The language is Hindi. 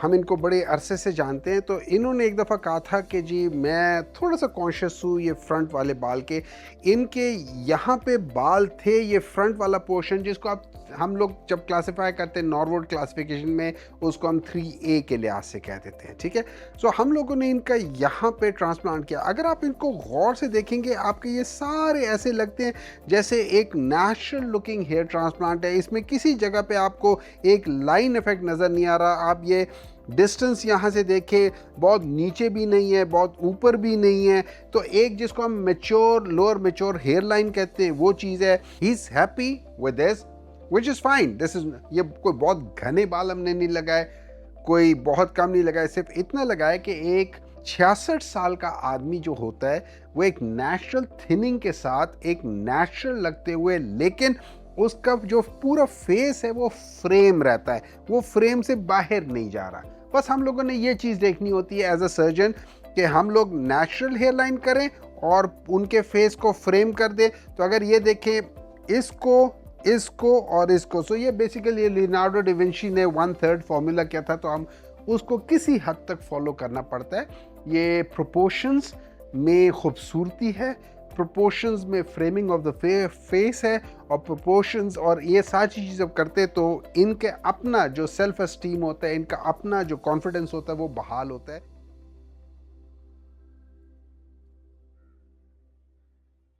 हम इनको बड़े अरसे से जानते हैं, तो इन्होंने एक दफ़ा कहा था कि जी मैं थोड़ा-सा कॉन्शियस हूँ ये फ्रंट वाले बाल के। इनके यहाँ पे बाल थे, ये फ्रंट वाला पोर्शन जिसको आप हम लोग जब क्लासिफ़ाई करते हैं नॉर्वुड क्लासिफ़िकेशन में, उसको हम 3A के लिहाज़ से कह देते हैं, ठीक है? सो हम लोगों ने इनका यहाँ पे ट्रांसप्लांट किया। अगर आप इनको गौर से देखेंगे, आपके ये सारे ऐसे लगते हैं जैसे एक नेचुरल लुकिंग हेयर ट्रांसप्लांट है। इसमें किसी जगह पे आपको एक लाइन इफ़ेक्ट नज़र नहीं आ रहा। आप ये डिस्टेंस यहाँ से देखें, बहुत नीचे भी नहीं है, बहुत ऊपर भी नहीं है। तो एक जिसको हम mature lower mature hair line कहते हैं, वो चीज़ है। He is happy with this, which is fine. This is, ये कोई बहुत घने बाल हमने नहीं लगाए, कोई बहुत कम नहीं लगाए, सिर्फ इतना लगाया कि एक 66 साल का आदमी जो होता है वो एक नेचुरल थिनिंग के साथ एक नेचुरल लगते हुए, लेकिन उसका जो पूरा फेस है वो फ्रेम रहता है, वो फ्रेम से बाहर नहीं जा रहा। बस हम लोगों ने ये चीज़ देखनी होती है एज अ सर्जन कि हम लोग नेचुरल हेयर लाइन करें और उनके फेस को फ्रेम कर दें। तो अगर ये देखें, इसको इसको और इसको, सो ये बेसिकली लियोनार्डो डा विंची ने 1/3 फॉर्मूला किया था, तो हम उसको किसी हद तक फॉलो करना पड़ता है। ये प्रोपोर्शंस में खूबसूरती है, प्रोपोर्शंस में फ्रेमिंग ऑफ द फेस है, और प्रोपोर्शंस और ये सारी चीज़ जब करते हैं तो इनके अपना जो सेल्फ एस्टीम होता है, इनका अपना जो कॉन्फिडेंस होता है वो बहाल होता है।